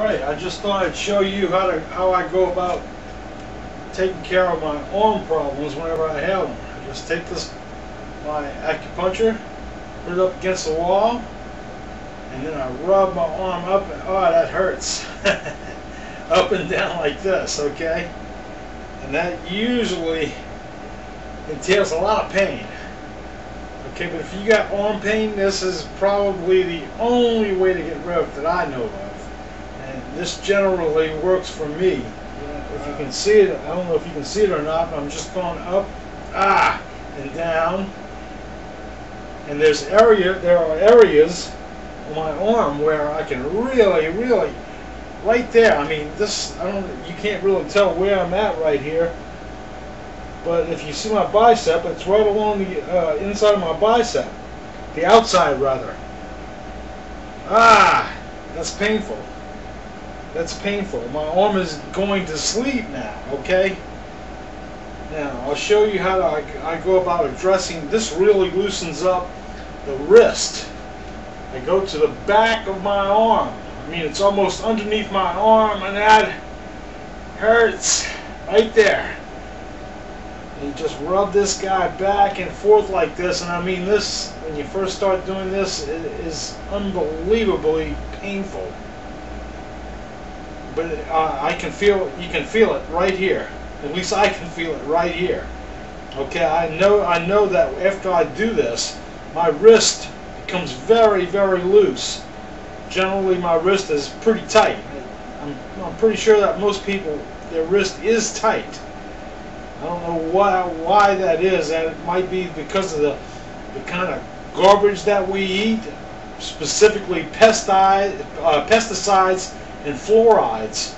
Alright, I just thought I'd show you how I go about taking care of my arm problems whenever I have them. I just take my acupuncture, put it up against the wall, and then I rub my arm up, and oh, that hurts. Up and down like this, okay? And that usually entails a lot of pain. Okay, but if you got arm pain, this is probably the only way to get rid of it that I know of. And this generally works for me. If you can see it, I don't know if you can see it or not, but I'm just going up, and down. And there are areas on my arm where I can really, right there. I mean, you can't really tell where I'm at right here. But if you see my bicep, it's right along the inside of my bicep. The outside, rather. That's painful. That's painful. My arm is going to sleep now, okay? Now, I'll show you how I go about addressing. This really loosens up the wrist. I go to the back of my arm. I mean, it's almost underneath my arm, and that hurts right there. You just rub this guy back and forth like this, and I mean, this, when you first start doing this, it is unbelievably painful. But you can feel it right here. At least I can feel it right here. Okay, I know that after I do this, my wrist becomes very loose. Generally, my wrist is pretty tight. I'm pretty sure that most people, their wrist is tight. I don't know why that is. That it might be because of the kind of garbage that we eat, specifically pesticides and fluorides.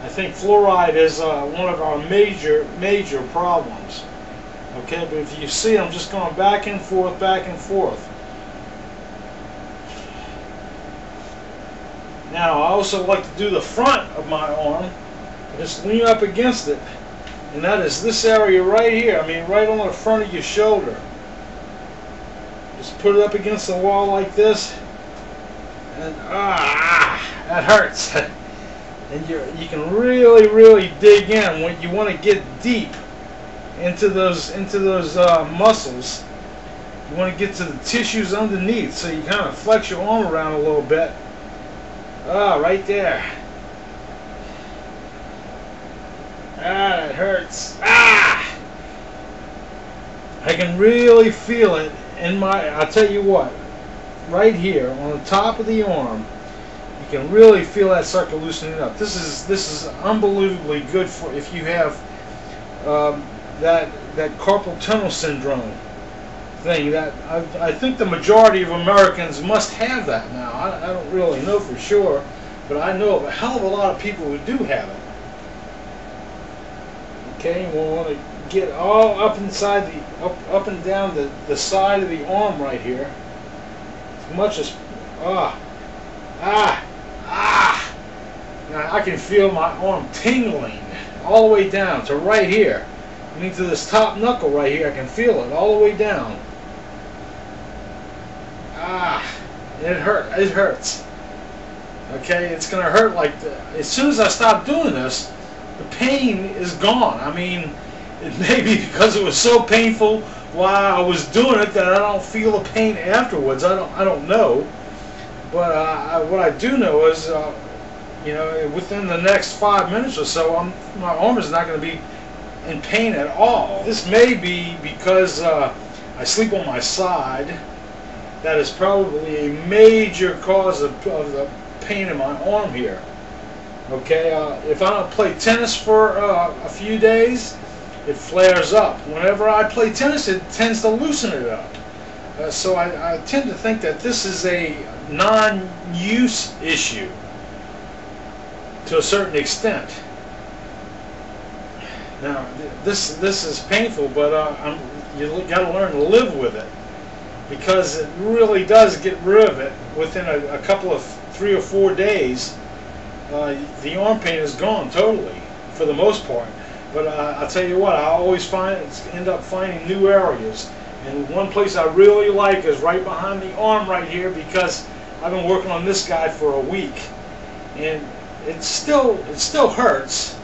I think fluoride is one of our major problems. Okay, but if you see, I'm just going back and forth. Now, I also like to do the front of my arm. I just lean up against it. And that is this area right here. I mean, right on the front of your shoulder. Just put it up against the wall like this. And that hurts. And you can really dig in when you want to get deep into those muscles. You want to get to the tissues underneath, so you kind of flex your arm around a little bit. Right there. That hurts. I can really feel it in I'll tell you what, right here on the top of the arm, you can really feel that sucker loosening up. This is unbelievably good for if you have that carpal tunnel syndrome thing. That I think the majority of Americans must have that now. I don't really know for sure, but I know of a hell of a lot of people who do have it. Okay, we'll want to get all up inside up and down the side of the arm right here, as much as Now I can feel my arm tingling all the way down to right here. I mean, to this top knuckle right here. I can feel it all the way down. It hurts. Okay, it's gonna hurt like as soon as I stop doing this, the pain is gone. I mean, it may be because it was so painful while I was doing it that I don't feel the pain afterwards. I don't know. But what I do know is, within the next 5 minutes or so, my arm is not going to be in pain at all. This may be because I sleep on my side. That is probably a major cause of the pain in my arm here. Okay, if I don't play tennis for a few days, it flares up. Whenever I play tennis, it tends to loosen it up. So I tend to think that this is a non-use issue to a certain extent. Now, this is painful, but you got to learn to live with it, because it really does get rid of it within a couple of 3 or 4 days. The arm pain is gone totally, for the most part. But I'll tell you what, I always end up finding new areas. And one place I really like is right behind the arm right here, because I've been working on this guy for a week. and it still hurts,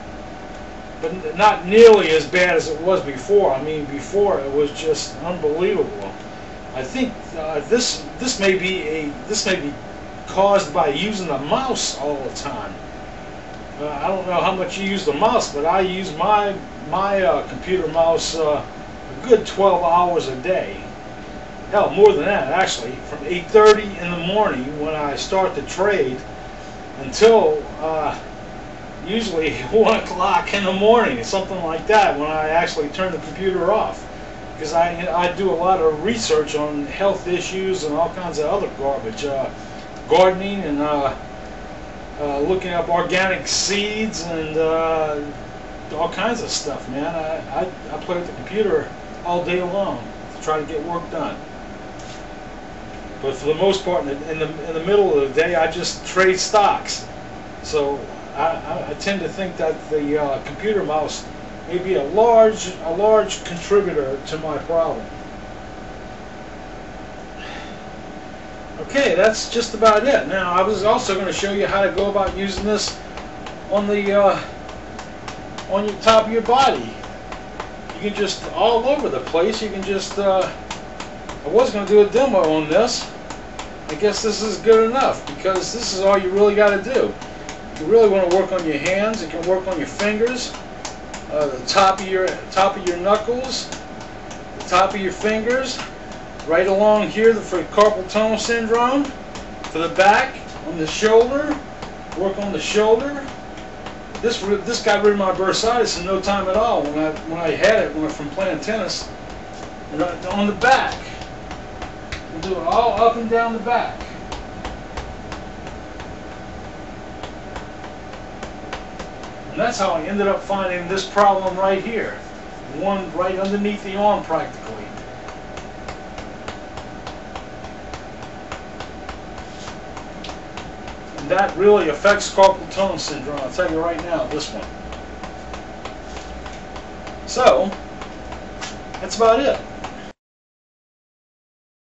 but not nearly as bad as it was before. I mean, before it was just unbelievable. I think this may be caused by using the mouse all the time. I don't know how much you use the mouse, but I use my computer mouse a good 12 hours a day. Hell, more than that actually. From 8:30 in the morning when I start the trade until usually 1 o'clock in the morning, something like that, when I actually turn the computer off. Because I do a lot of research on health issues and all kinds of other garbage, gardening and looking up organic seeds and all kinds of stuff, man. I play with the computer all day long to try to get work done. But for the most part, in the middle of the day, I just trade stocks. So I tend to think that the computer mouse may be a large contributor to my problem. Okay, that's just about it. Now, I was also going to show you how to go about using this on the on your top of your body. You can just all over the place. You can just. I was going to do a demo on this. I guess this is good enough because this is all you really got to do. If you really want to work on your hands, you can work on your fingers. The top of your knuckles, the top of your fingers, right along here for carpal tunnel syndrome. For the back, on the shoulder, work on the shoulder. This got rid of my bursitis in no time at all when I had it from playing tennis. And on the back, we'll do it all up and down the back. And that's how I ended up finding this problem right here. One right underneath the arm practically. And that really affects carpal tunnel syndrome, I'll tell you right now, this one. So, that's about it.